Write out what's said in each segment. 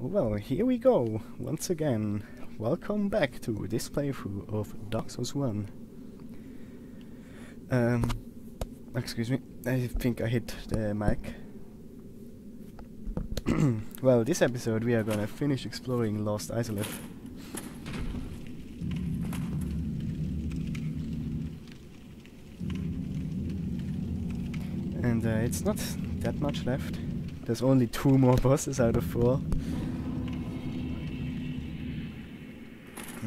Well, here we go, once again. Welcome back to this playthrough of Dark Souls 1. Excuse me, I think I hit the mic. Well, this episode we are gonna finish exploring Lost Islet. And it's not that much left. There's only 2 more bosses out of 4.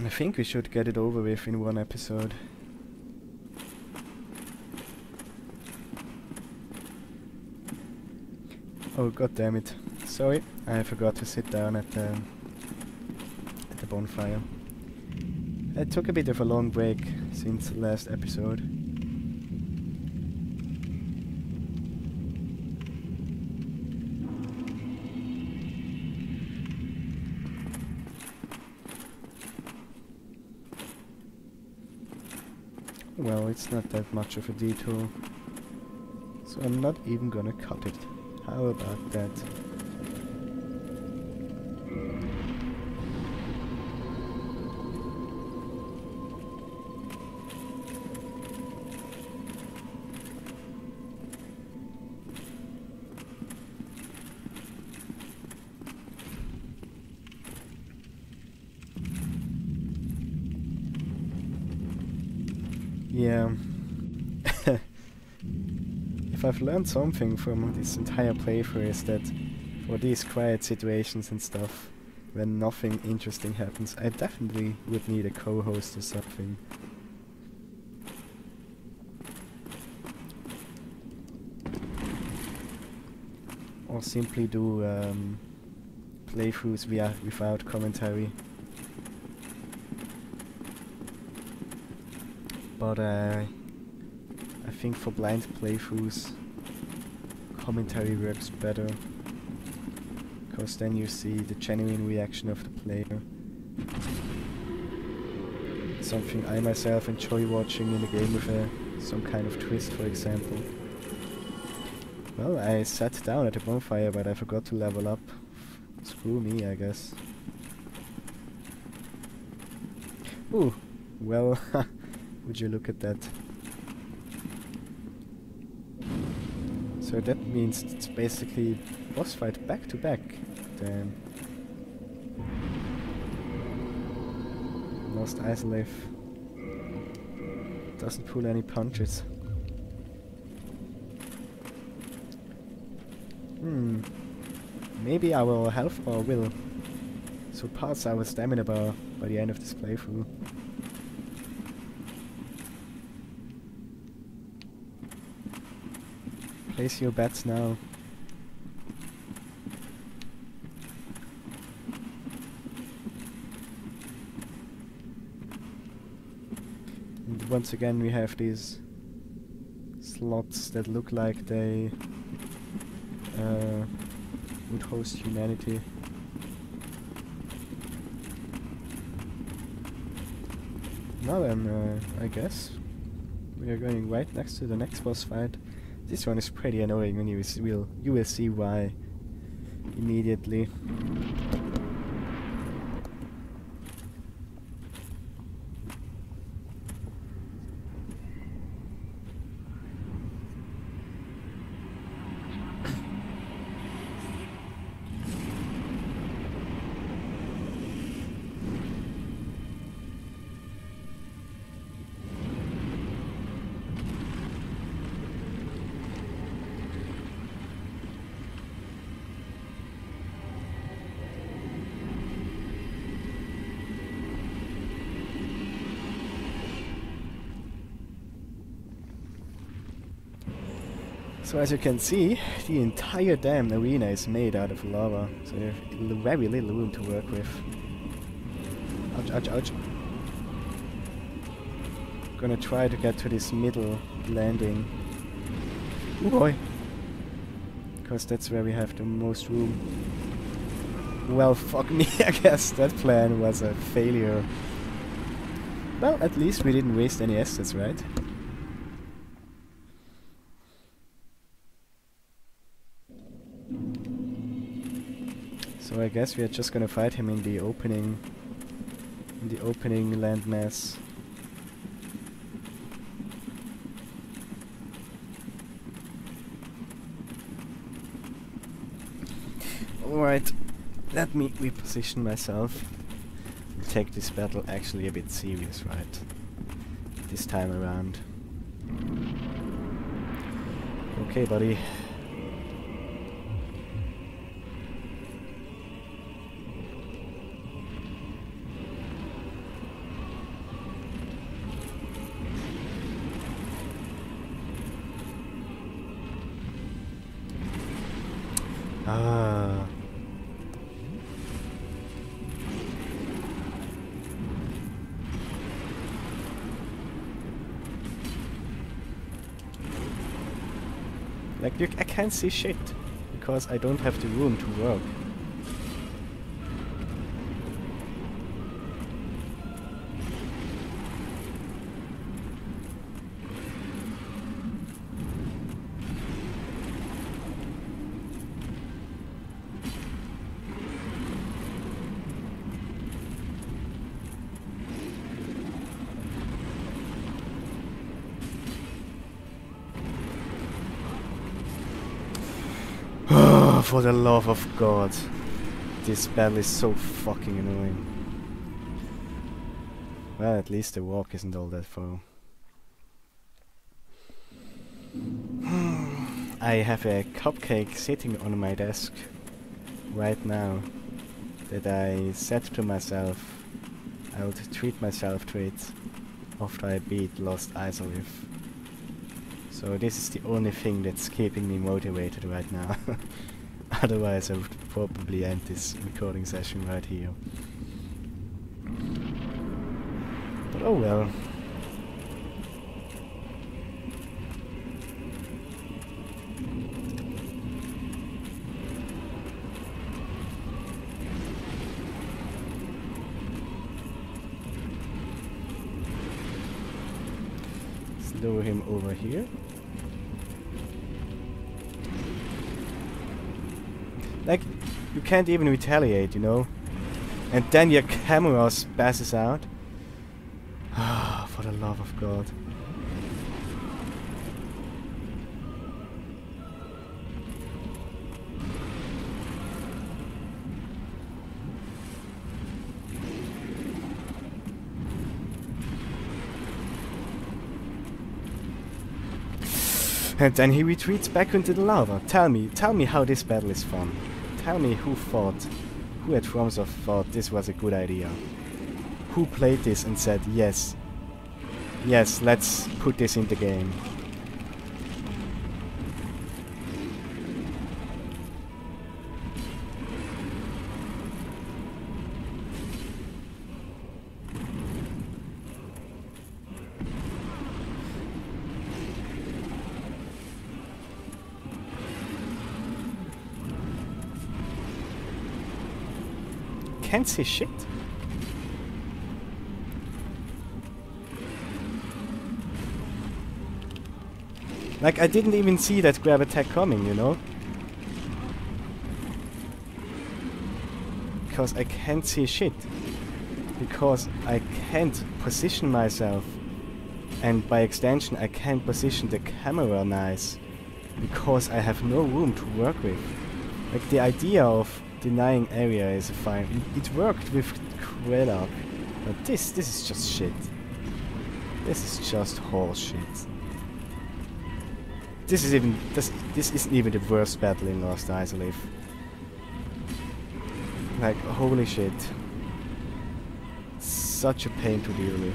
I think we should get it over with in one episode. Oh, god damn it. Sorry, I forgot to sit down at the bonfire. I took a bit of a long break since the last episode. Well, it's not that much of a detour, so I'm not even gonna cut it. How about that? Yeah. If I've learned something from this entire playthrough is that for these quiet situations and stuff, when nothing interesting happens, I definitely would need a co-host or something. Or simply do playthroughs without commentary. But I think for blind playthroughs, commentary works better, because then you see the genuine reaction of the player. Something I myself enjoy watching in a game with some kind of twist, for example. Well, I sat down at the bonfire, but I forgot to level up. Screw me, I guess. Ooh, well, would you look at that. So that means it's basically boss fight back to back. Damn. Lost Islet doesn't pull any punches. Maybe our health bar will surpass our stamina bar by the end of this playthrough. Place your bets now. And once again we have these slots that look like they would host humanity. Now then, I guess we are going right next to the next boss fight. This one is pretty annoying, and you will see why immediately. So as you can see, the entire damn arena is made out of lava, so you have very little room to work with. Ouch, ouch, ouch. Gonna try to get to this middle landing. Ooh boy! Because that's where we have the most room. Well, fuck me, I guess that plan was a failure. Well, at least we didn't waste any assets, right? So I guess we are just gonna fight him in the opening landmass. Alright, let me reposition myself. Take this battle actually a bit serious, right? This time around. Okay, buddy. Ah. Like, I can't see shit, because I don't have the room to work. For the love of God. This battle is so fucking annoying. Well, at least the walk isn't all that far. I have a cupcake sitting on my desk right now that I said to myself I would treat myself to it after I beat Lost Isolith. So this is the only thing that's keeping me motivated right now. Otherwise I would probably end this recording session right here. But oh well. Let's lower him over here. Like, you can't even retaliate, you know? And then your camera passes out. Ah, for the love of God. And then he retreats back into the lava. Tell me how this battle is fun. Tell me who at FromSoft thought this was a good idea. Who played this and said, yes, let's put this in the game. Can't see shit. Like, I didn't even see that grab attack coming, you know? Because I can't see shit. Because I can't position myself. And by extension, I can't position the camera nice. Because I have no room to work with. Like, the idea of denying area is fine. It worked with Krelak, but this is just shit. This is just horse shit. This isn't even the worst battle in Lost Isolith. Like, holy shit. Such a pain to deal with.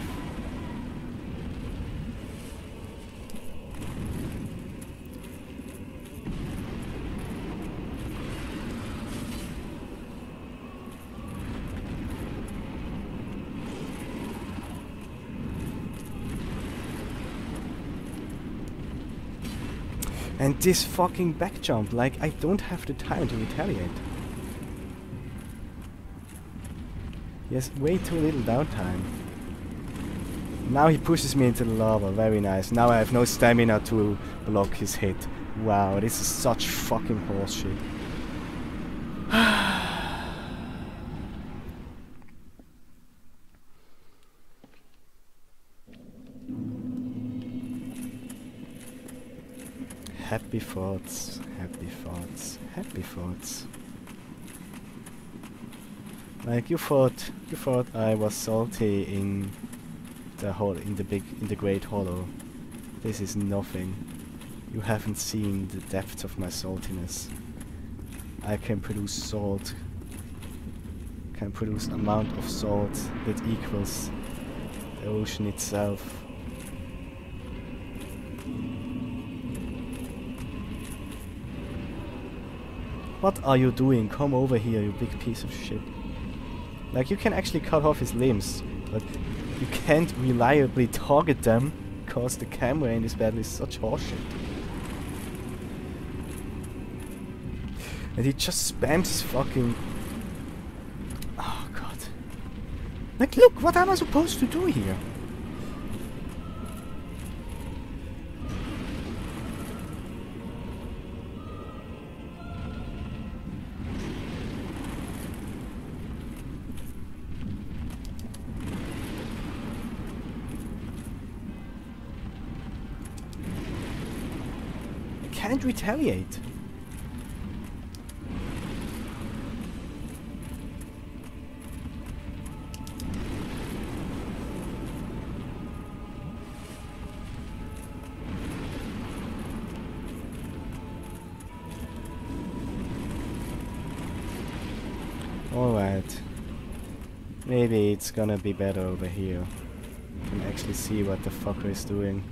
And this fucking back jump, like, I don't have the time to retaliate. Yes, way too little downtime. Now he pushes me into the lava, very nice. Now I have no stamina to block his hit. Wow, this is such fucking horseshit. Happy thoughts, happy thoughts, happy thoughts. Like you thought I was salty in the Great Hollow. This is nothing. You haven't seen the depth of my saltiness. I can produce salt. Can produce amount of salt that equals the ocean itself. What are you doing? Come over here, you big piece of shit. Like, you can actually cut off his limbs, but you can't reliably target them because the camera in this battle is such horseshit. And he just spams his fucking... Oh god. Like, look, what am I supposed to do here? I can't retaliate. Alright. Maybe it's gonna be better over here. You can actually see what the fucker is doing.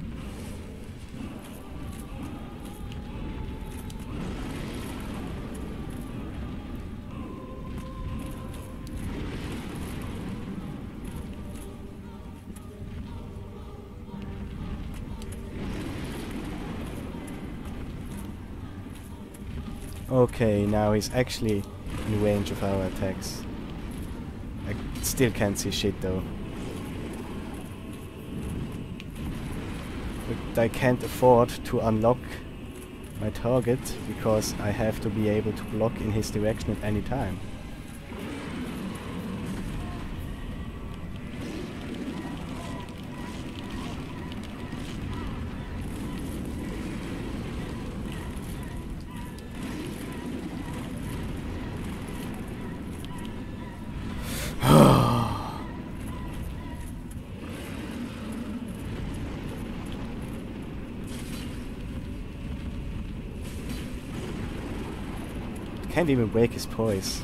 Okay, now he's actually in range of our attacks. I still can't see shit though. But I can't afford to unlock my target because I have to be able to block in his direction at any time. Can't even break his poise.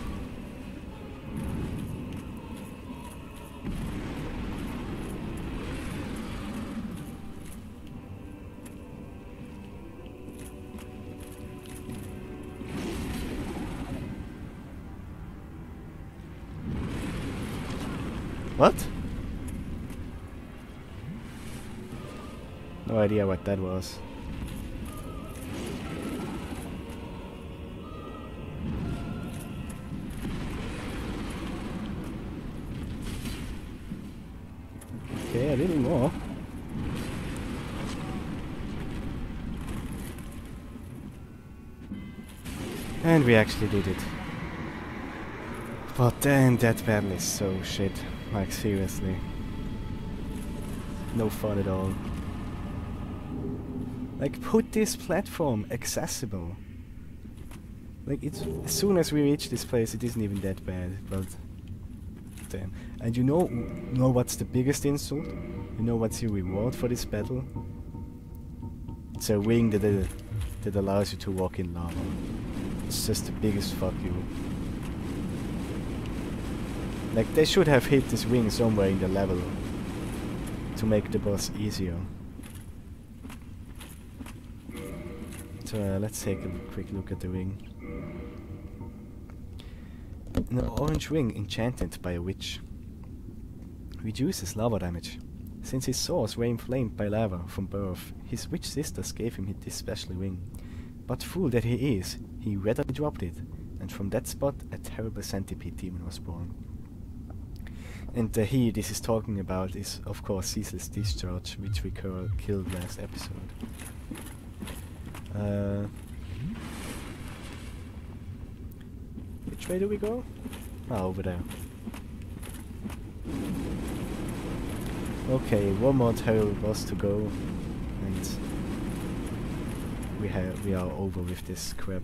What? No idea what that was. Okay, a little more. And we actually did it. But then that battle is so shit. Like, seriously. No fun at all. Like, put this platform accessible. Like, it's as soon as we reach this place, it isn't even that bad, but damn. And you know what's the biggest insult? You know what's your reward for this battle? It's a ring that allows you to walk in lava. It's just the biggest fuck you. Like, they should have hit this ring somewhere in the level to make the boss easier. So let's take a quick look at the ring. An orange ring enchanted by a witch. Reduces lava damage. Since his source were inflamed by lava from birth, his witch sisters gave him this special ring. But fool that he is, he readily dropped it, and from that spot a terrible centipede demon was born. And the he this is talking about is, of course, Ceaseless Discharge, which we killed last episode. Which way do we go? Ah, over there. Okay, one more terrible boss to go, and we are over with this crap.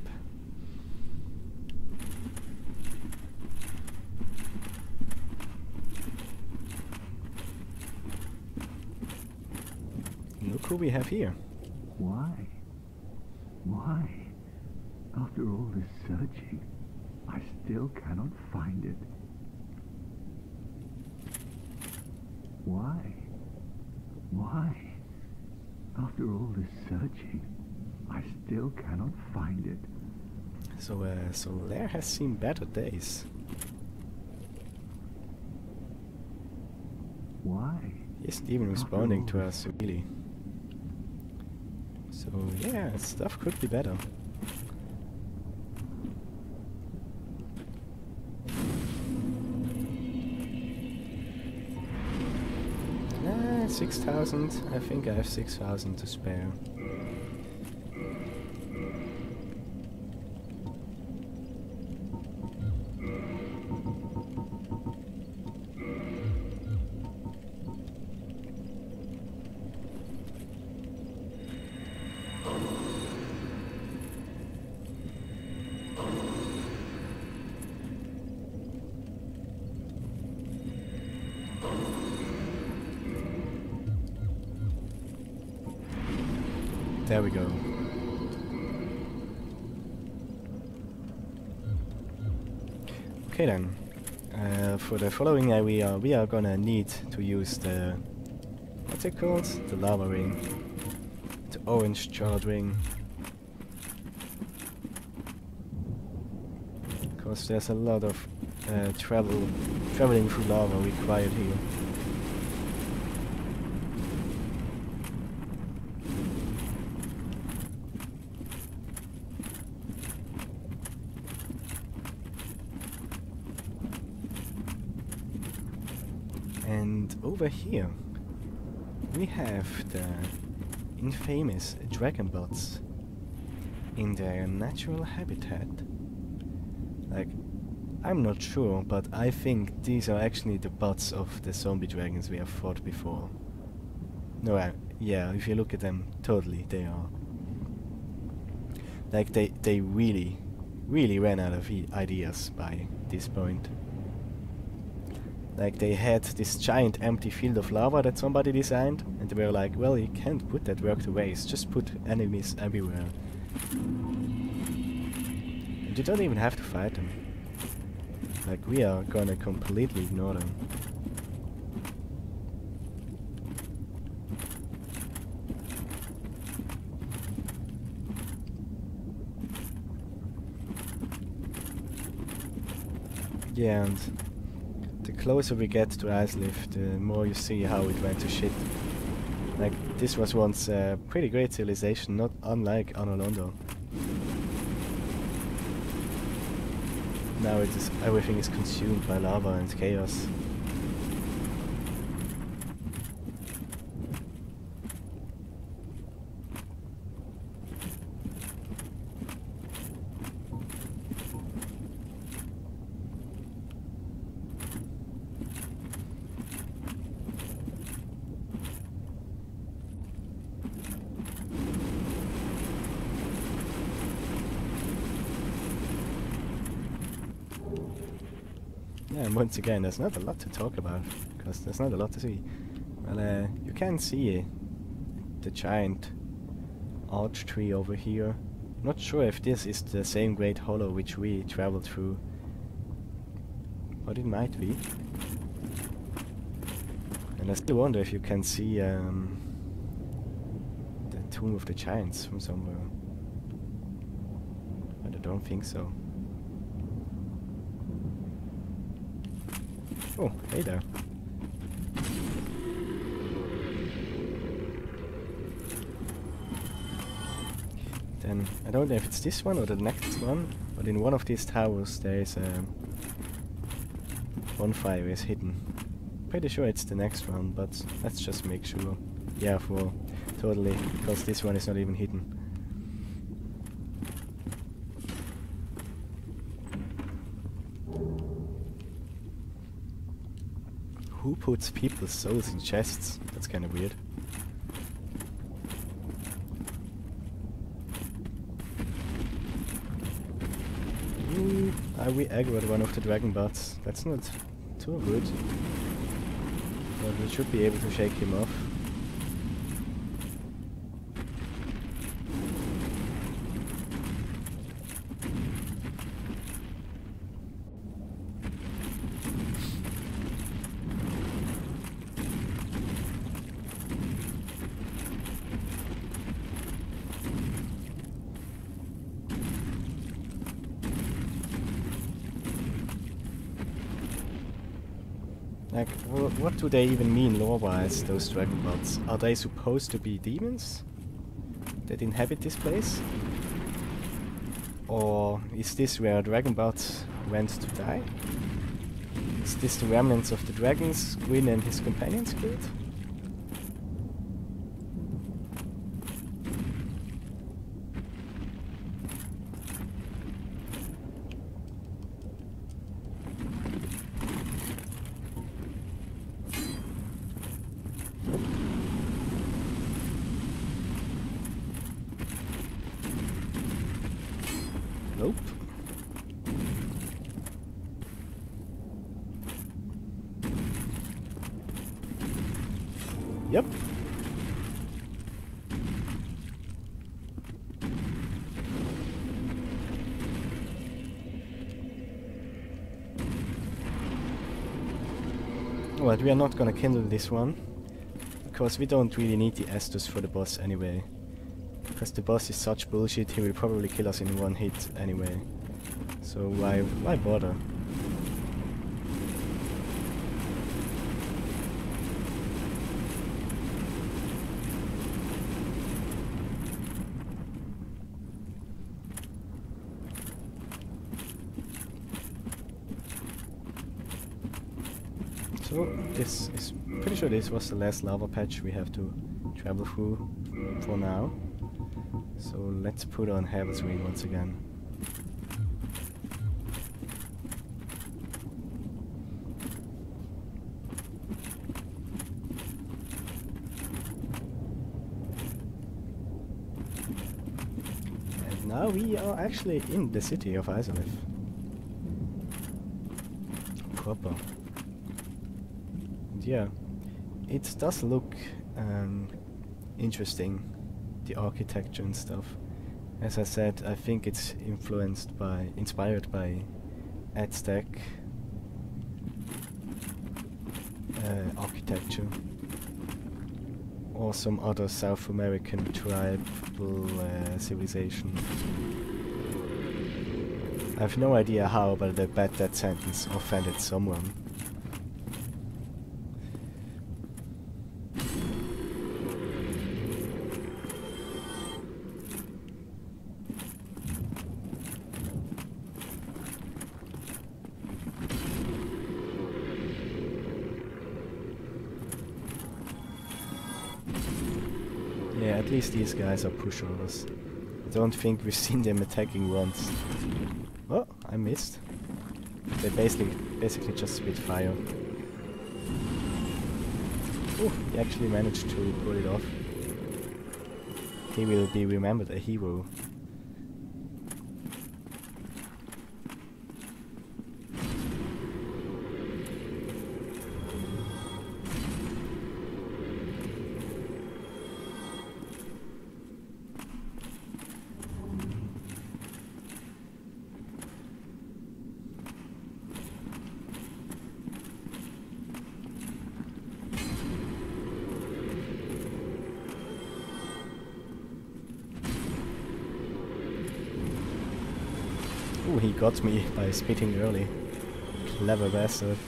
Look who we have here. Why? Why? After all this searching, I still cannot find it. Why? Why? After all this searching, I still cannot find it. So Lair has seen better days. Why? He isn't even responding to us, really. So yeah, stuff could be better. 6,000. I think I have 6,000 to spare. There we go. Okay then. For the following area, we are gonna need to use the... what's it called? The lava ring. The orange charred ring. Because there's a lot of traveling through lava required here. And over here we have the infamous dragon bots in their natural habitat. Like, I'm not sure, but I think these are actually the bots of the zombie dragons we have fought before. No, yeah, if you look at them, totally they are. Like, they really ran out of ideas by this point. Like, they had this giant empty field of lava that somebody designed, and they were like, well, you can't put that work to waste, just put enemies everywhere. And you don't even have to fight them. Like, we are gonna completely ignore them. Yeah, and the closer we get to Icelift, the more you see how it went to shit. Like, this was once a pretty great civilization, not unlike Anolondo. Now everything is consumed by lava and chaos. Yeah, and once again, there's not a lot to talk about, because there's not a lot to see. Well, you can see the giant arch tree over here. Not sure if this is the same great hollow which we traveled through, but it might be. And I still wonder if you can see the Tomb of the Giants from somewhere. But I don't think so. Oh, hey there. Then, I don't know if it's this one or the next one, but in one of these towers there is a bonfire is hidden. Pretty sure it's the next one, but let's just make sure. Yeah, totally, because this one is not even hidden. Who puts people's souls in chests? That's kind of weird. We aggroed one of the dragon bots. That's not too good. But we should be able to shake him off. Like, what do they even mean lore-wise, those dragon bots? Are they supposed to be demons that inhabit this place? Or is this where a dragon bot went to die? Is this the remnants of the dragons Gwyn and his companions killed? Nope. Yep. Well, we are not gonna kindle this one, because we don't really need the Estus for the boss anyway. Because the boss is such bullshit, he will probably kill us in one hit anyway. So why bother? So this is pretty sure this was the last lava patch we have to travel through for now. So let's put on Heaven's Ring once again. And now we are actually in the city of Izalith. Proper. And yeah, it does look interesting. The architecture and stuff. As I said, I think it's inspired by Aztec architecture, or some other South American tribal civilization. I have no idea how, but I bet that sentence offended someone. Yeah, at least these guys are pushovers. I don't think we've seen them attacking once. Oh, I missed. They basically just spit fire. Oh, he actually managed to pull it off. He will be remembered a hero. Ooh, he got me by spitting early. Clever bastard.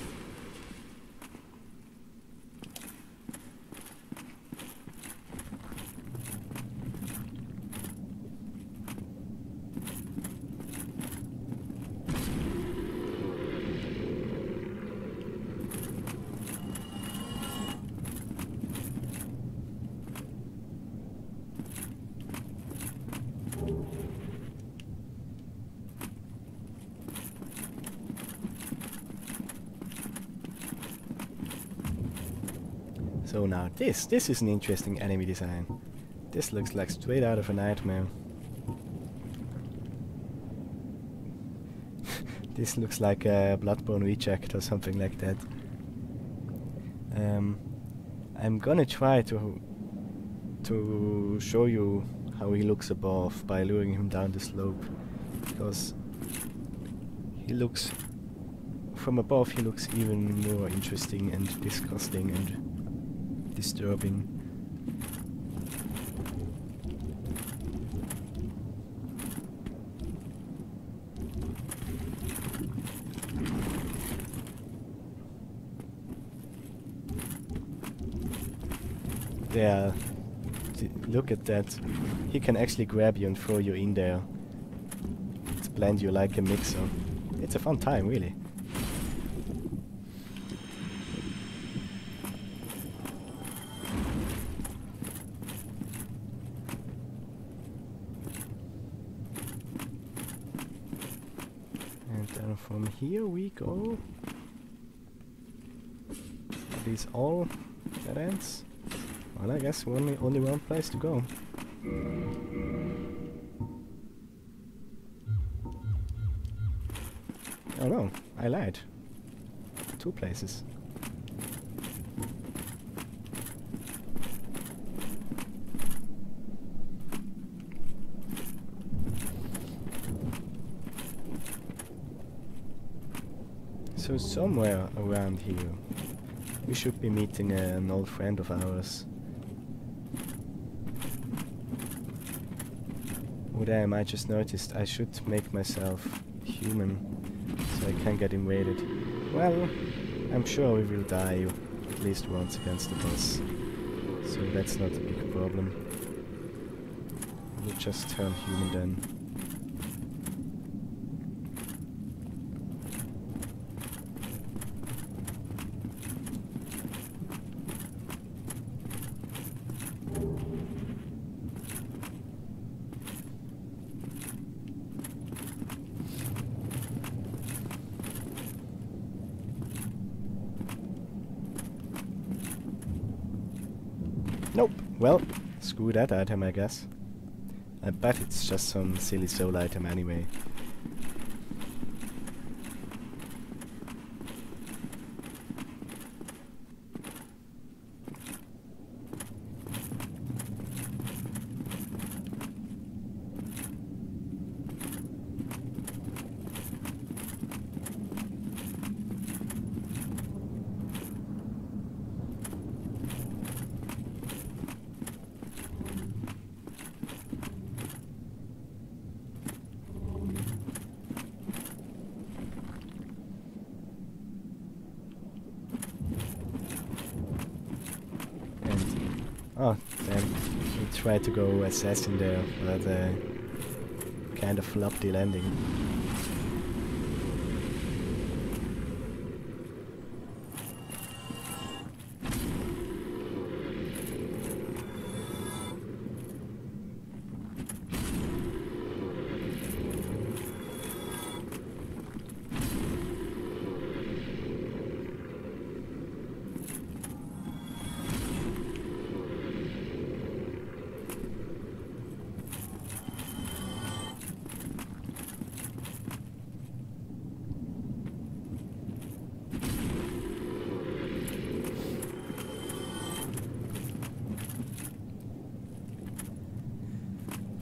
So now this is an interesting enemy design. This looks like straight out of a nightmare. This looks like a Bloodborne reject or something like that. I'm gonna try to show you how he looks above by luring him down the slope, because he looks from above he looks even more interesting and disgusting and disturbing. There, look at that. He can actually grab you and throw you in there. It's blend you like a mixer. It's a fun time, really. And then from here we go. Are these all dead ends? Well, I guess only one place to go. Oh no, I lied. 2 places. So somewhere around here we should be meeting an old friend of ours. Oh damn, I just noticed I should make myself human so I can get invaded. Well, I'm sure we will die at least once against the boss, so that's not a big problem. We'll just turn human then. Nope. Well, screw that item, I guess. I bet it's just some silly soul item anyway. Oh, damn. We tried to go assassin there, but kind of flopped the landing.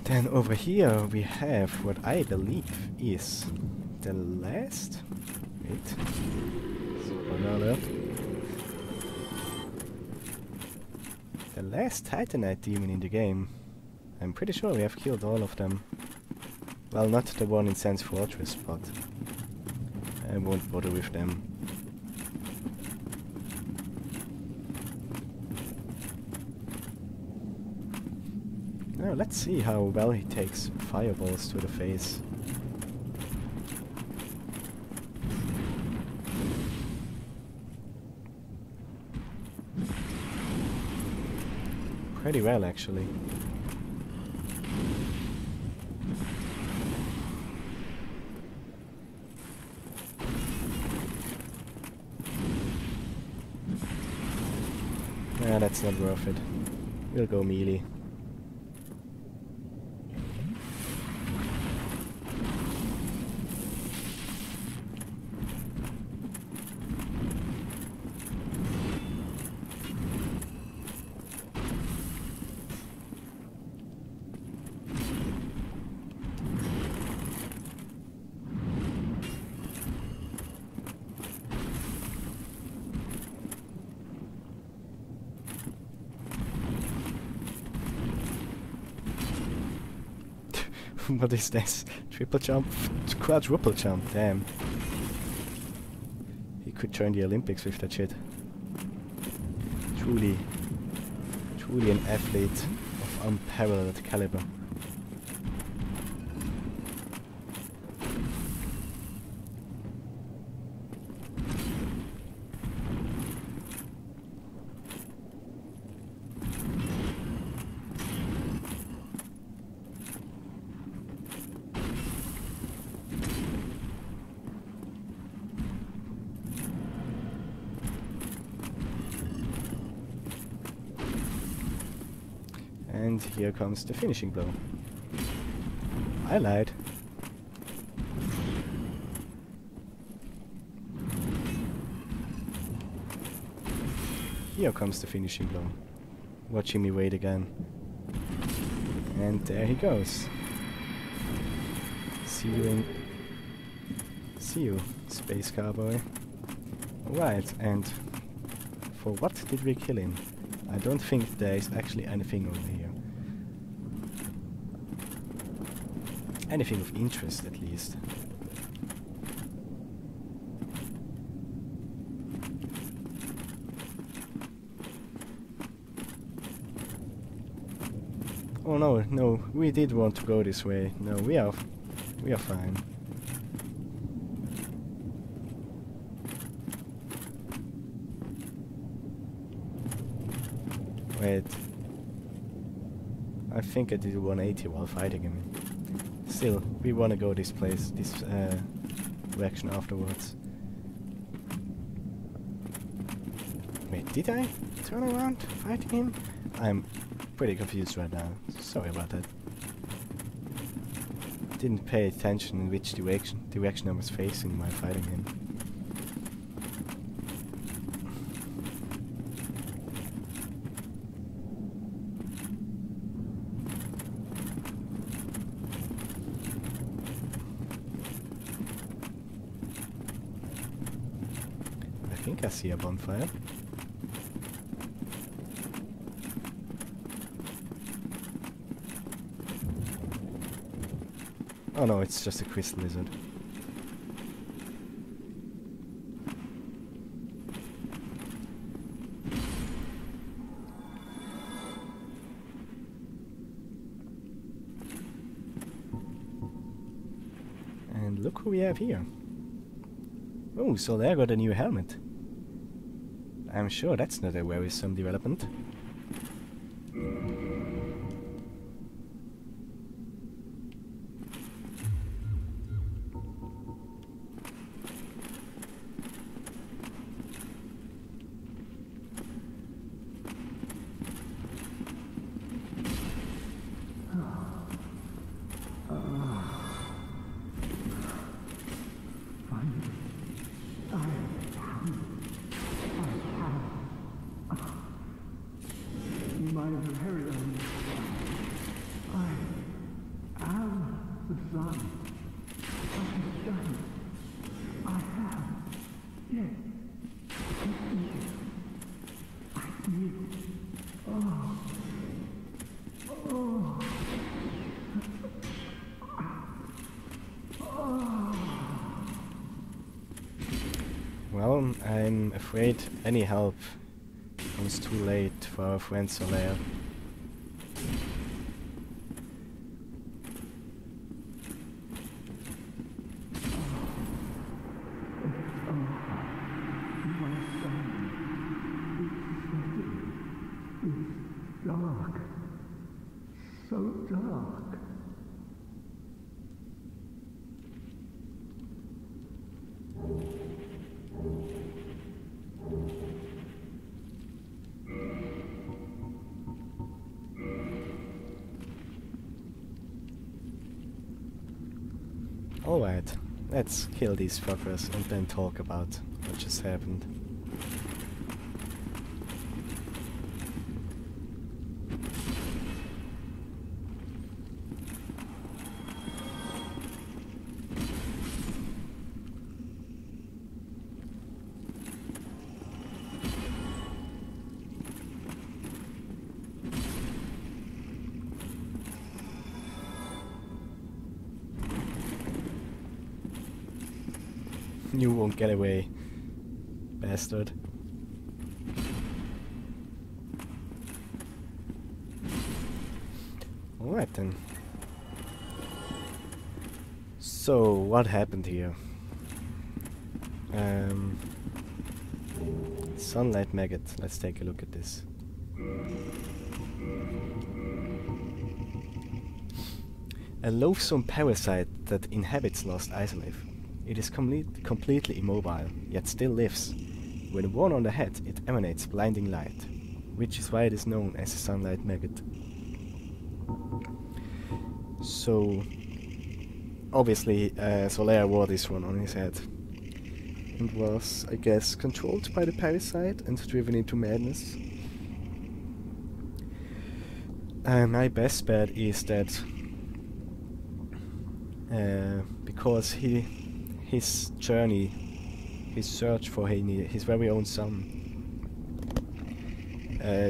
Then over here we have what I believe is the last... Wait. Spoiler alert. The last Titanite demon in the game. I'm pretty sure we have killed all of them. Well, not the one in Sans Fortress, but I won't bother with them. Now let's see how well he takes fireballs to the face. Pretty well, actually. Nah, that's not worth it. We'll go melee. What is this? Triple jump? Quadruple jump, damn. He could join the Olympics with that shit. Truly an athlete of unparalleled caliber. And here comes the finishing blow. I lied. Here comes the finishing blow. Watching me wait again. And there he goes. See you, space cowboy. Alright, and for what did we kill him? I don't think there is actually anything over here. Anything of interest, at least. Oh no, we did want to go this way. No, we are fine. Wait. I think I did 180 while fighting him. Still, we want to go this direction afterwards. Wait, did I turn around fighting him? I'm pretty confused right now. Sorry about that. Didn't pay attention in which direction I was facing while fighting him. I think I see a bonfire. Oh no, it's just a crystal lizard. And look who we have here. Oh, Solaire got a new helmet. I'm sure that's not a worrisome development. Well, I'm afraid any help comes too late for our friend Solaire. Dark. So dark. Alright, let's kill these fuckers and then talk about what just happened. You won't get away, bastard. Alright then. So, what happened here? Sunlight maggot. Let's take a look at this. A loathsome parasite that inhabits lost isolate. It is completely immobile, yet still lives. When worn on the head, it emanates blinding light, which is why it is known as a sunlight maggot. So, obviously, Solaire wore this one on his head and was, I guess, controlled by the parasite and driven into madness. My best bet is that because his journey, his search for his very own son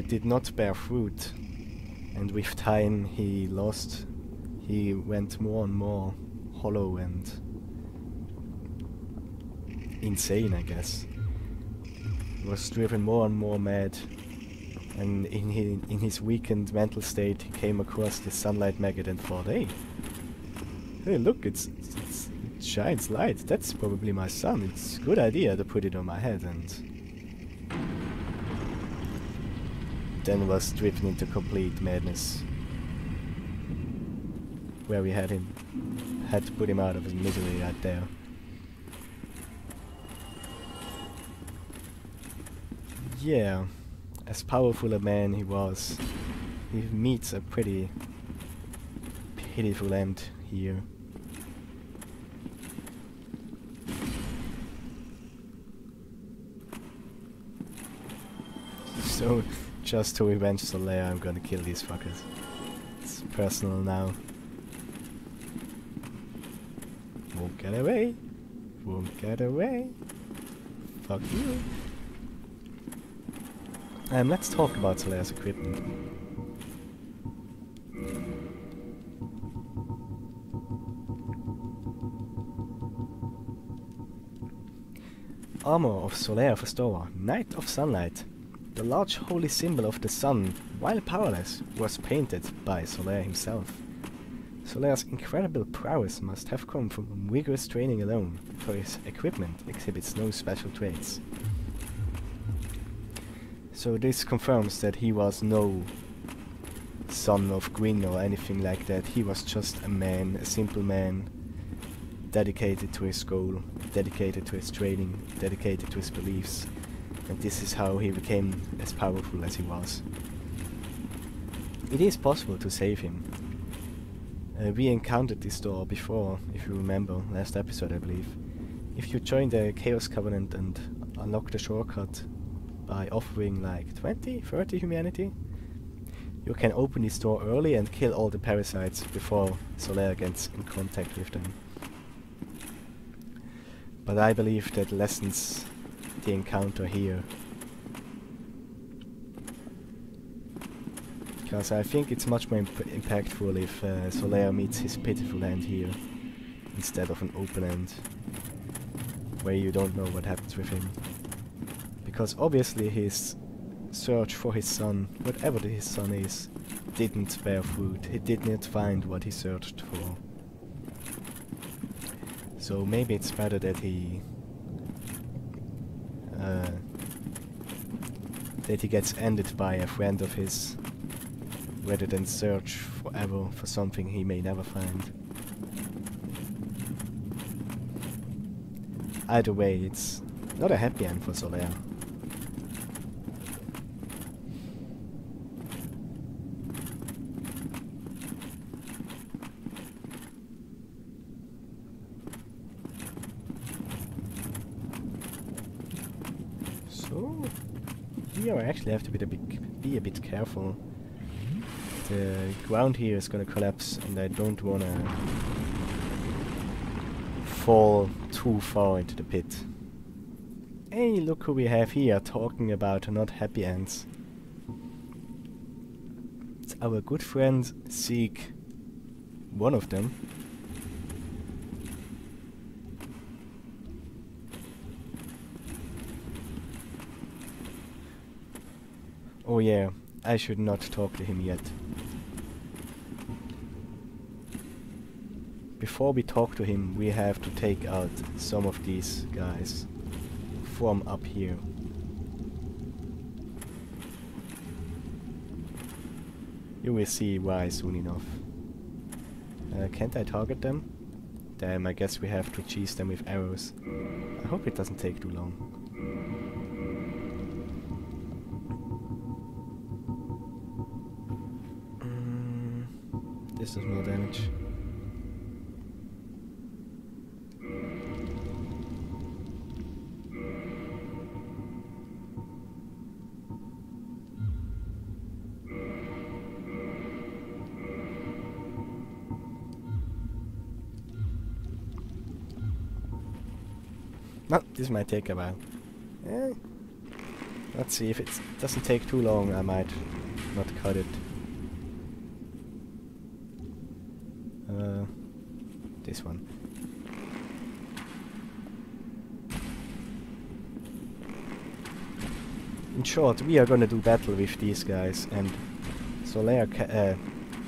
did not bear fruit, and with time he went more and more hollow and insane, I guess. He was driven more and more mad, and in his weakened mental state he came across this sunlight maggot and thought, hey, look, it shines light, that's probably my son, it's a good idea to put it on my head, and then was driven into complete madness, where we had to put him out of his misery right there. Yeah, as powerful a man he was, he meets a pretty pitiful end here. So, just to revenge Solaire, I'm gonna kill these fuckers. It's personal now. Won't get away. Won't get away. Fuck you. Let's talk about Solaire's equipment. Armor of Solaire Restorer, Knight of Sunlight. The large holy symbol of the sun, while powerless, was painted by Solaire himself. Solaire's incredible prowess must have come from rigorous training alone, for his equipment exhibits no special traits. So this confirms that he was no son of Gwyn or anything like that. He was just a man, a simple man, dedicated to his goal, dedicated to his training, dedicated to his beliefs. And this is how he became as powerful as he was. It is possible to save him. We encountered this door before, if you remember, last episode I believe. If you join the Chaos Covenant and unlock the shortcut by offering like 20, 30 humanity, you can open this door early and kill all the parasites before Solaire gets in contact with them. But I believe that lessens the encounter here. Because I think it's much more impactful if Solaire meets his pitiful end here, instead of an open end, where you don't know what happens with him. Because obviously his search for his son, whatever his son is, didn't bear fruit. He did not find what he searched for. So maybe it's better that he gets ended by a friend of his, rather than search forever for something he may never find. Either way, it's not a happy end for Solaire. So here I actually have to be a bit careful. The ground here is gonna collapse, and I don't wanna fall too far into the pit. Hey, look who we have here talking about not happy ends. It's our good friend Zeke, one of them. Oh yeah, I should not talk to him yet. Before we talk to him, we have to take out some of these guys from up here. You will see why soon enough. Can't I target them? Damn, I guess we have to cheese them with arrows. I hope it doesn't take too long. This does more damage. No, this might take a while. Eh. Let's see, if it doesn't take too long, I might not cut it. This one. In short, we are gonna do battle with these guys, and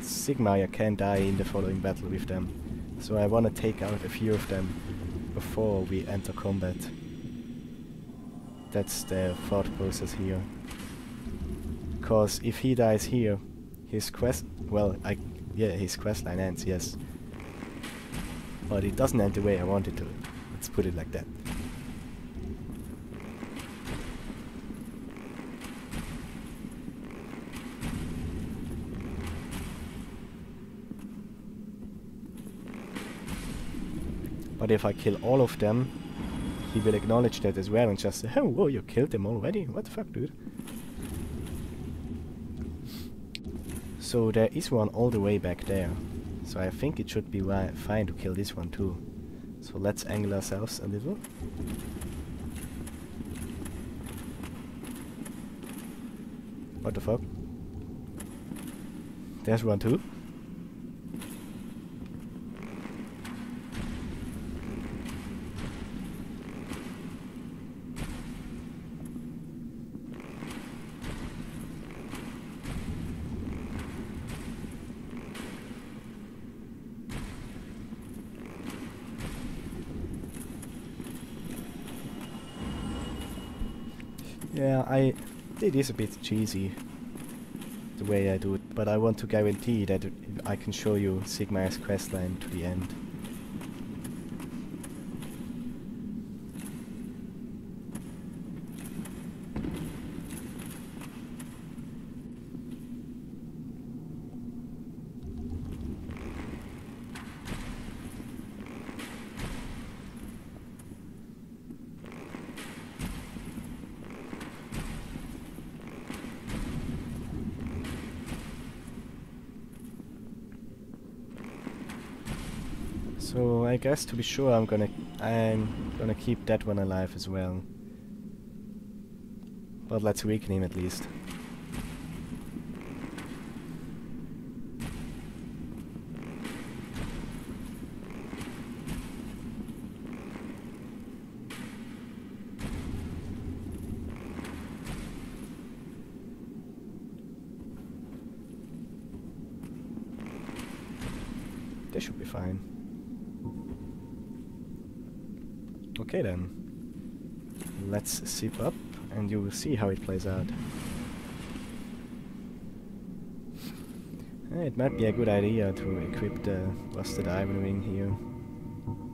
Sigmar can die in the following battle with them. So I wanna take out a few of them before we enter combat. That's the thought process here. Because if he dies here, his quest... well, his questline ends, yes. But it doesn't end the way I want it to. Let's put it like that. But if I kill all of them, he will acknowledge that as well and just say, oh, whoa, you killed them already? What the fuck, dude? So there is one all the way back there. So I think it should be fine to kill this one too. So let's angle ourselves a little. What the fuck? There's one too. Yeah, it is a bit cheesy the way I do it, but I want to guarantee that I can show you Sigmar's questline to the end. So I guess to be sure I'm gonna keep that one alive as well. But let's weaken him at least. This should be fine. Okay then, let's zip up and you will see how it plays out. It might be a good idea to equip the rusted iron ring here,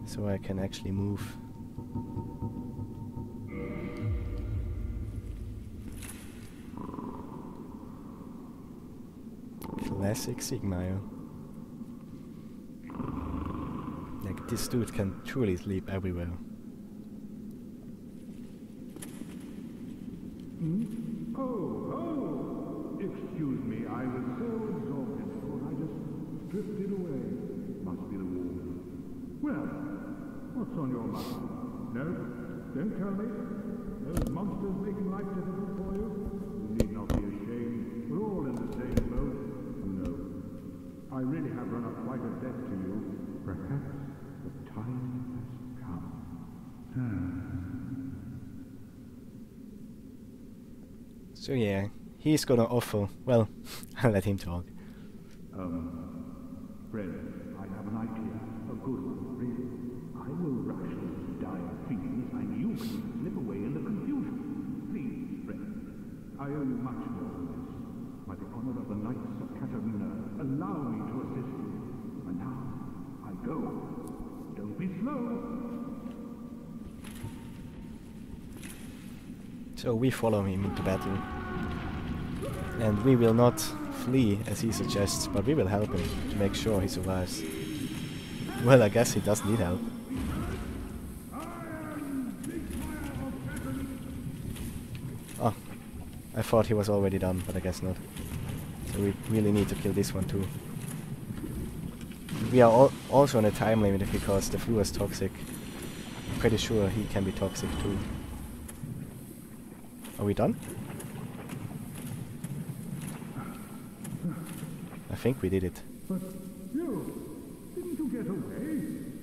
so I can actually move. Classic Sigmar. Like, this dude can truly sleep everywhere. Oh, excuse me, I was so absorbed in thought I just drifted away. Must be the water. Well, what's on your mind? No? Don't tell me? Those monsters making life difficult for you? You need not be ashamed. We're all in the same boat. No. I really have run up quite a debt to you. Perhaps the time has come. So yeah, He's gonna offer... Well, I'll let him talk. Friend, I have an idea. A good one, really. I will rush those dire fiends and you can slip away in the confusion. Please, friend. I owe you much more than this. By the honor of the Knights of Katarina, allow me to assist you. And now, I go. Don't be slow. So we follow him into battle. And we will not flee as he suggests, but we will help him to make sure he survives. Well, I guess he does need help. Oh, I thought he was already done, but I guess not. So we really need to kill this one too. We are also on a time limit because the flu is toxic. I'm pretty sure he can be toxic too. Are we done? I think we did it. But didn't you get away?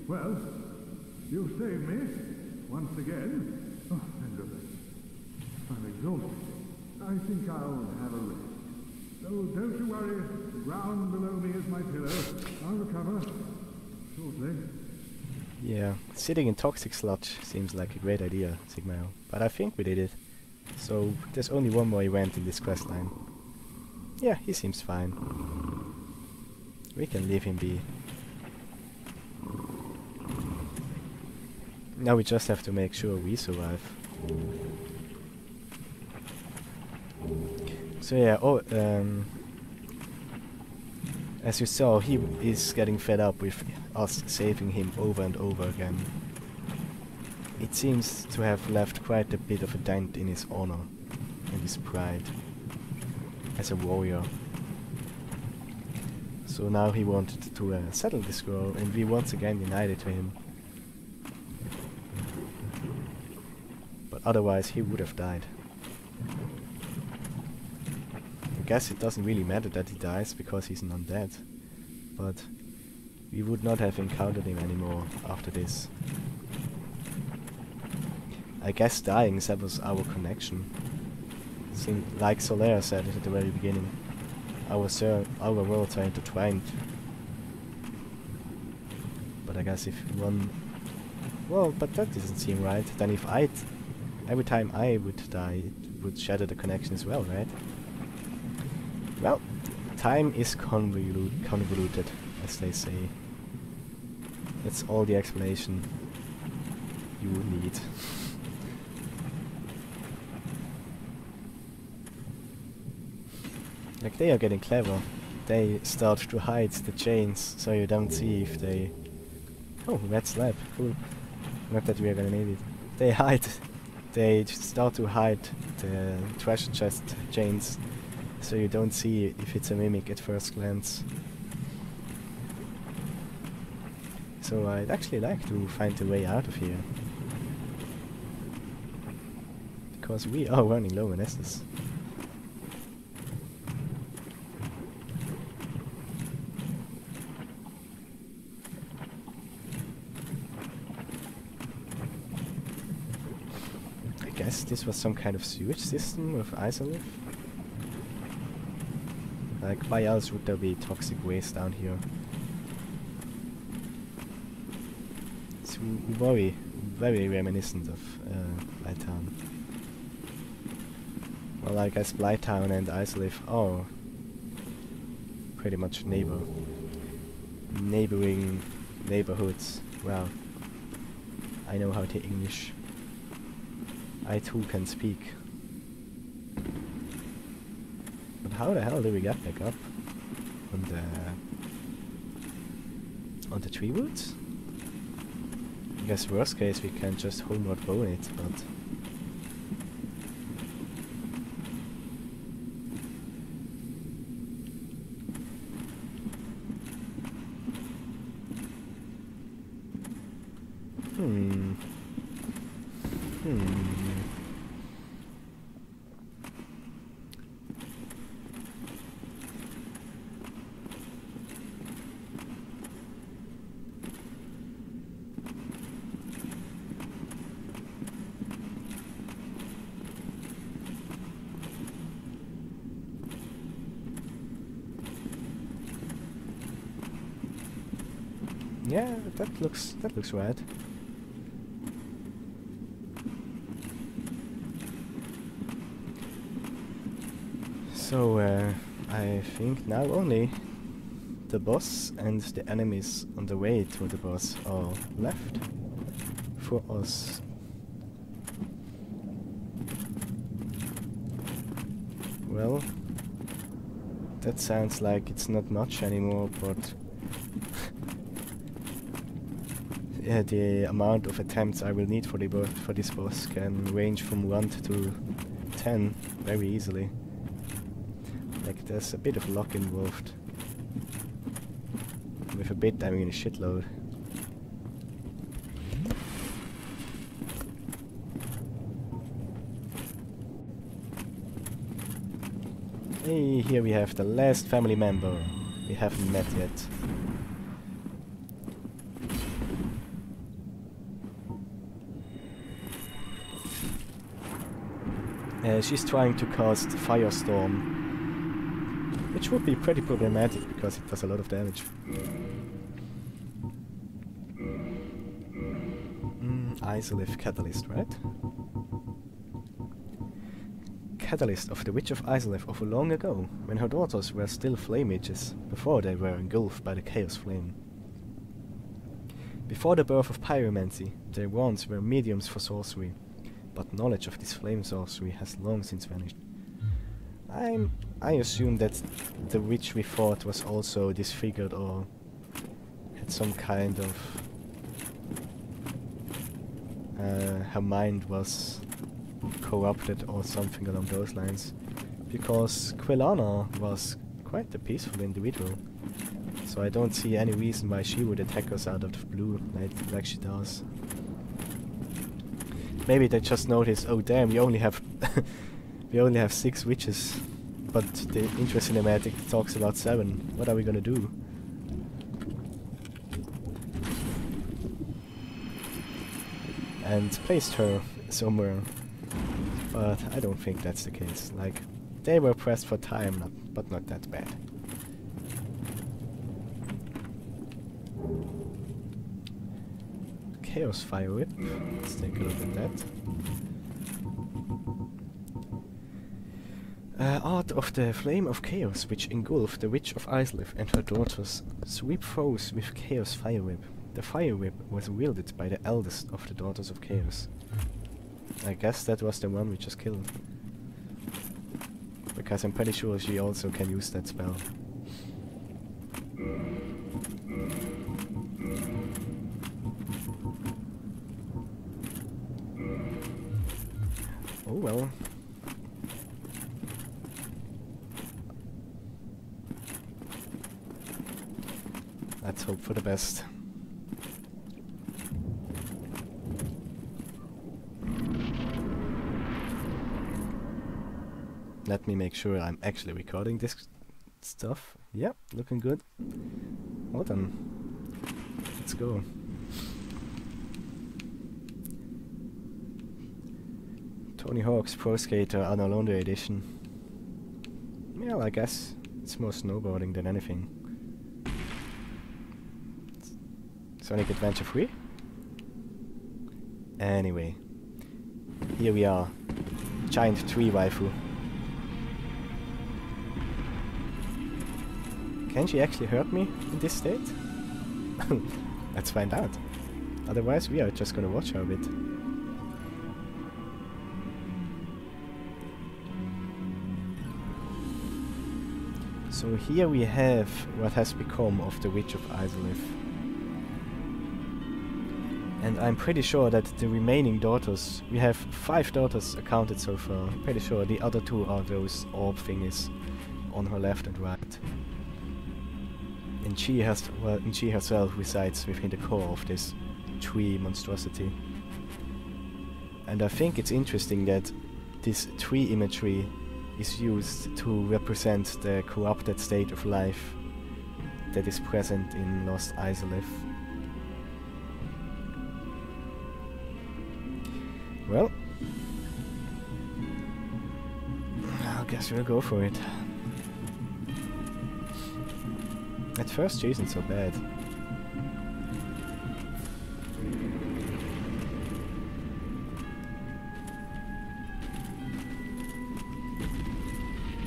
Well, you saved me once again. Oh, thank goodness. I'm exhausted. I think I'll have a rest. So don't you worry. The ground below me is my pillow. I'll recover shortly. Yeah, sitting in toxic sludge seems like a great idea, Sigmael. But I think we did it. So there's only one more event in this quest line. Yeah, he seems fine. We can leave him be. Now we just have to make sure we survive. So yeah, as you saw, he is getting fed up with us saving him over and over again. It seems to have left quite a bit of a dent in his honor and his pride as a warrior. So now he wanted to settle this scroll, and we once again denied it to him. But otherwise he would have died. I guess it doesn't really matter that he dies because he's an undead, but we would not have encountered him anymore after this. I guess dying severs our connection. Seemed like Solaire said it at the very beginning. Our worlds are intertwined. But I guess if one... Well, but that doesn't seem right. Then if every time I would die, it would shatter the connection as well, right? Well, time is convoluted, as they say. That's all the explanation you need. Like, they are getting clever. They start to hide the chains, so you don't see if they... Oh, red slab, cool. Not that we are gonna need it. They hide. They start to hide the treasure chest chains, so you don't see if it's a mimic at first glance. So I'd actually like to find a way out of here. Because we are running low on Estus. I guess this was some kind of sewage system with Isolith. Like, why else would there be toxic waste down here? It's very reminiscent of Blighttown. Well, I guess Blighttown and Isolith are pretty much neighboring neighborhoods. Wow. I know how to English. I too can speak. But how the hell do we get back up on the tree roots? I guess worst case we can just homeward bone it, but Yeah, that looks right. So I think now only the boss and the enemies on the way to the boss are left for us. Well, that sounds like it's not much anymore, but yeah, the amount of attempts I will need for this boss can range from 1 to 10 very easily. Like, there's a bit of luck involved. With a bit, I mean a shitload. Hey, here we have the last family member we haven't met yet. She's trying to cast Firestorm, which would be pretty problematic because it does a lot of damage. Isolith Catalyst, right? Catalyst of the Witch of Isolith of long ago, when her daughters were still flame mages, before they were engulfed by the Chaos Flame. Before the birth of pyromancy, their wands were mediums for sorcery, but knowledge of this flame sorcery has long since vanished. I assume that the witch we fought was also disfigured or had some kind of... her mind was corrupted or something along those lines. Because Quilana was quite a peaceful individual. So I don't see any reason why she would attack us out of the blue like she does. Maybe they just noticed, oh damn, we only have we only have 6 witches, but the intro cinematic talks about 7. What are we gonna do? And placed her somewhere, but I don't think that's the case. Like, they were pressed for time, but not that bad. Chaos Fire Whip. Let's take a look at that. Art of the Flame of Chaos, which engulfed the Witch of Isolith and her daughters. Sweep foes with Chaos Fire Whip. The Fire Whip was wielded by the eldest of the Daughters of Chaos. I guess that was the one we just killed. Because I'm pretty sure she also can use that spell. Oh well. Let's hope for the best. Let me make sure I'm actually recording this stuff. Yeah, looking good. Well then, let's go. Tony Hawk's Pro Skater Anno London Edition. Well, I guess it's more snowboarding than anything. Sonic Adventure 3? Anyway, here we are. Giant tree waifu. Can she actually hurt me in this state? Let's find out. Otherwise we are just gonna watch her a bit. So here we have what has become of the Witch of Isolith. And I'm pretty sure that the remaining daughters, we have 5 daughters accounted so far. I'm pretty sure the other 2 are those orb thingies on her left and right. And she herself resides within the core of this tree monstrosity. And I think it's interesting that this tree imagery is used to represent the corrupted state of life that is present in Lost Isolith. Well, I guess we'll go for it. At first she isn't so bad.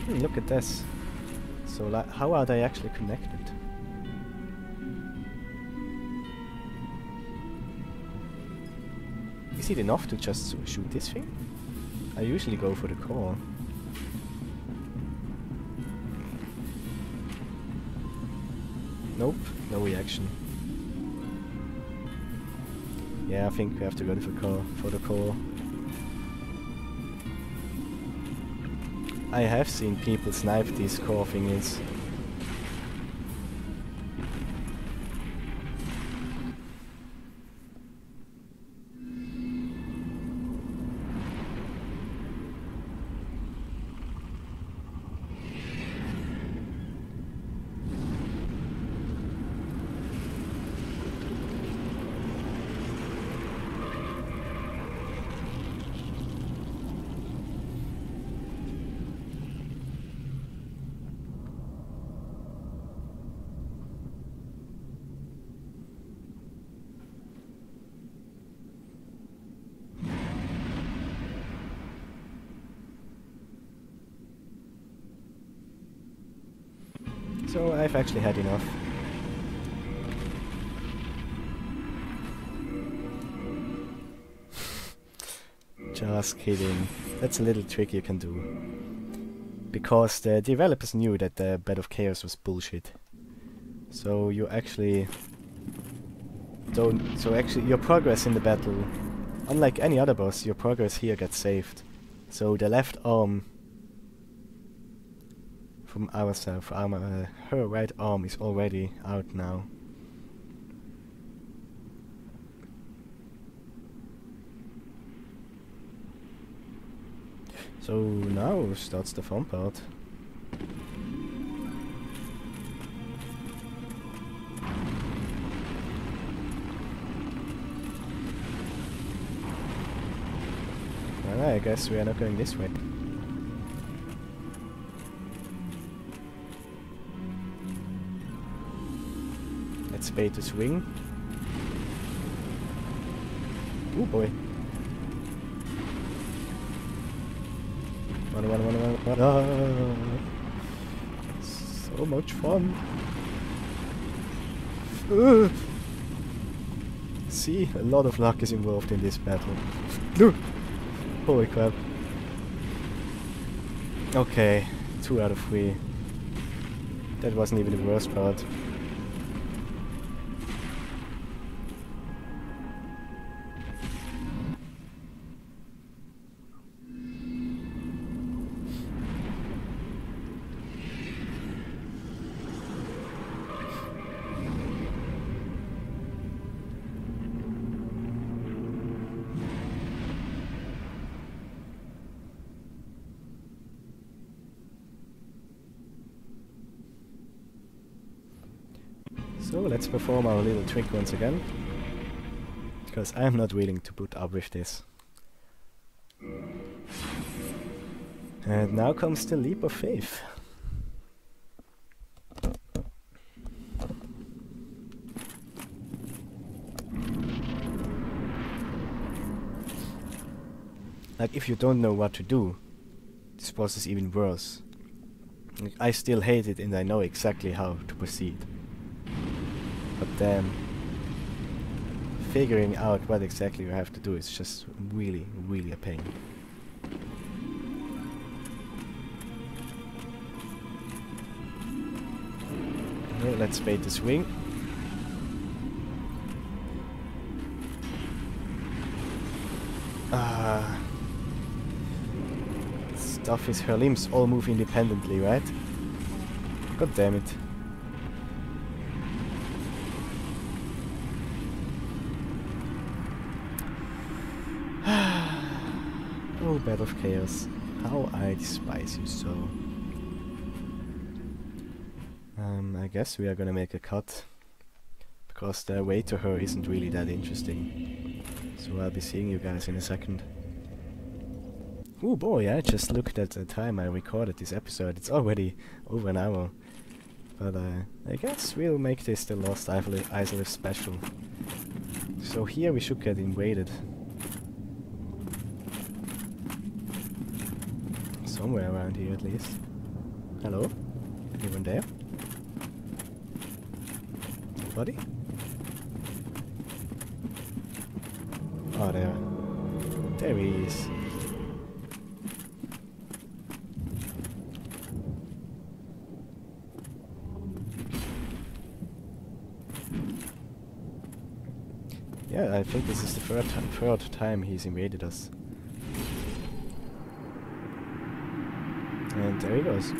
Look at this. So, like, how are they actually connected? Is it enough to just shoot this thing? I usually go for the core. Nope, no reaction. Yeah, I think we have to go for the core. I have seen people snipe these core thingies. So I've actually had enough. Just kidding. That's a little trick you can do. Because the developers knew that the Bed of Chaos was bullshit. So you actually don't... So actually your progress in the battle, unlike any other boss, your progress here gets saved. So the left arm from ourselves, her right arm is already out now. So now starts the fun part. Well, I guess we are not going this way. Let's bait the swing. Oh boy. Run. Ah, so much fun. See, a lot of luck is involved in this battle. Holy crap. Okay, 2 out of 3. That wasn't even the worst part. So let's perform our little trick once again, because I'm not willing to put up with this. And now comes the leap of faith. Like, if you don't know what to do, this boss is even worse. Like, I still hate it and I know exactly how to proceed. But then, figuring out what exactly you have to do is just really, really a pain. Now let's bait the swing. Stuff is her limbs all move independently, right? God damn it. Oh, Bed of Chaos. How I despise you so. I guess we are gonna make a cut, because the way to her isn't really that interesting. So I'll be seeing you guys in a second. Oh boy, I just looked at the time I recorded this episode. It's already over an hour. But I guess we'll make this the Lost Isolith special. So here we should get invaded. Somewhere around here at least. Hello? Anyone there? Nobody? Oh, there. There he is. Yeah, I think this is the third time he's invaded us. And there he goes.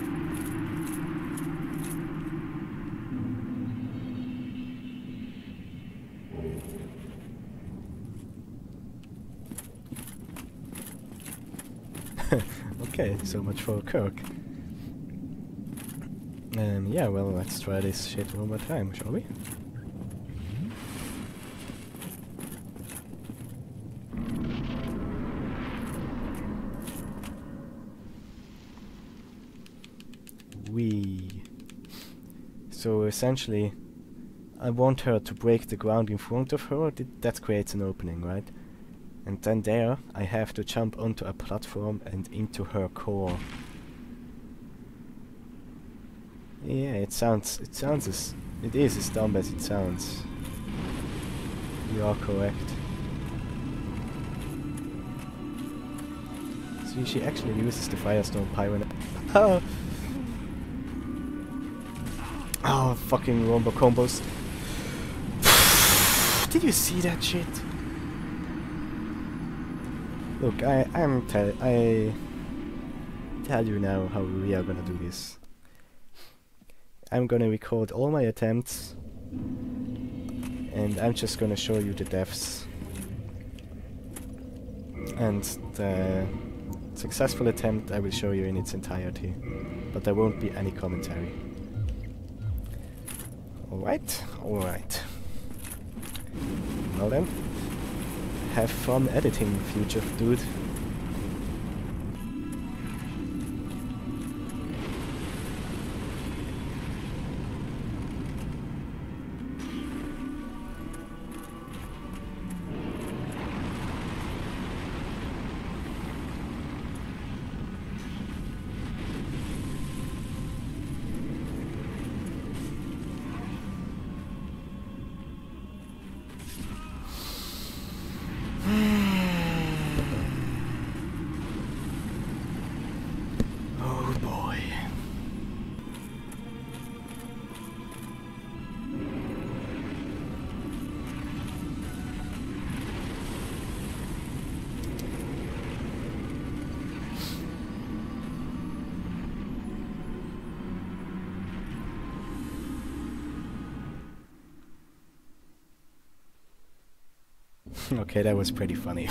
Okay, so much for Kirk. Yeah, well, let's try this shit one more time, shall we? So essentially, I want her to break the ground in front of her. That creates an opening, right? And then there, I have to jump onto a platform and into her core. Yeah, it is as dumb as it sounds. You are correct. See, she actually uses the Firestone Pyro. Oh! Oh, fucking Rombo combos. Did you see that shit? Look, I tell you now how we are gonna do this. I'm gonna record all my attempts, and I'm just gonna show you the deaths. And the successful attempt I will show you in its entirety, but there won't be any commentary. Alright, alright. Well then, have fun editing, future dude. Oh boy. Okay, that was pretty funny.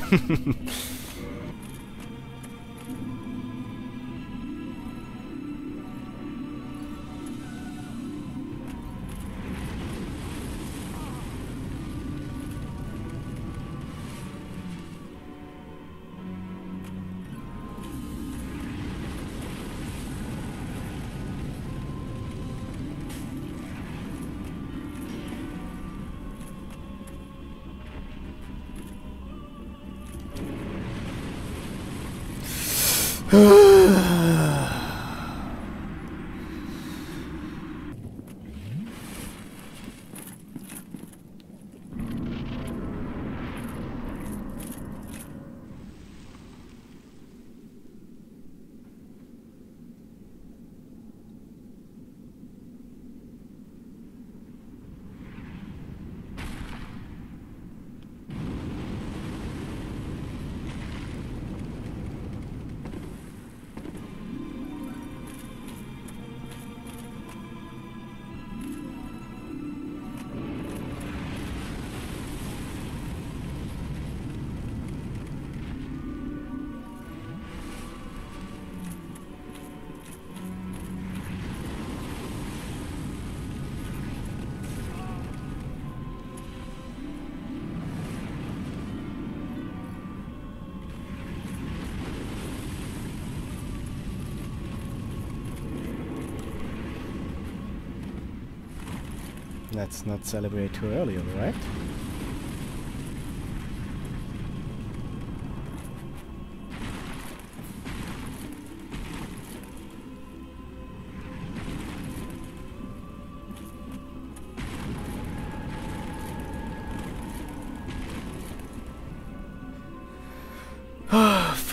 Let's not celebrate too early, alright?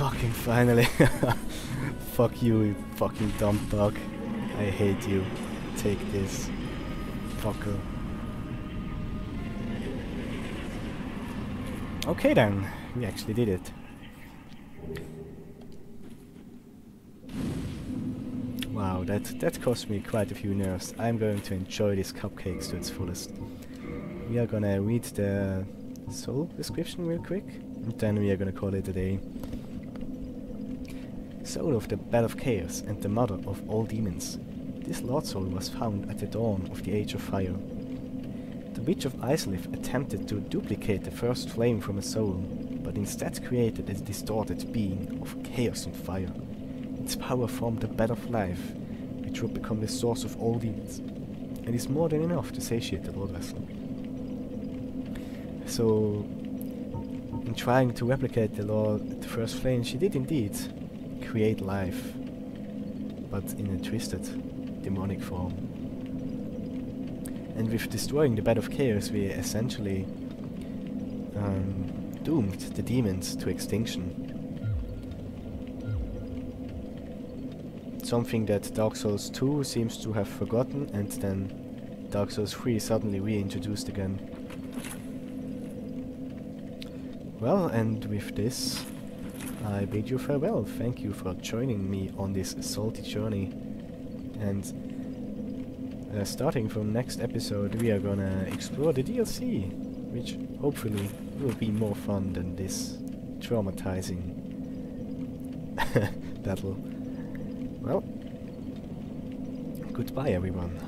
Fucking finally. Fuck you, you fucking dumb dog. I hate you. Take this. Fucker. Okay then, we actually did it. Wow, that cost me quite a few nerves. I'm going to enjoy these cupcakes to its fullest. We are gonna read the soul description real quick, and then we are gonna call it a day. Soul of the Bed of Chaos and the mother of all demons. This Lord Soul was found at the dawn of the Age of Fire. The Witch of Islith attempted to duplicate the first flame from a soul, but instead created a distorted being of chaos and fire. Its power formed the Bed of Life, which would become the source of all demons, and is more than enough to satiate the Lord Vessel. So, in trying to replicate the first flame, she did indeed create life, but in a twisted, demonic form. And with destroying the Bed of Chaos, we essentially doomed the demons to extinction. Something that Dark Souls 2 seems to have forgotten, and then Dark Souls 3 suddenly reintroduced again. Well, and with this, I bid you farewell. Thank you for joining me on this salty journey. And starting from next episode, we are gonna explore the DLC, which hopefully will be more fun than this traumatizing battle. Well, goodbye everyone.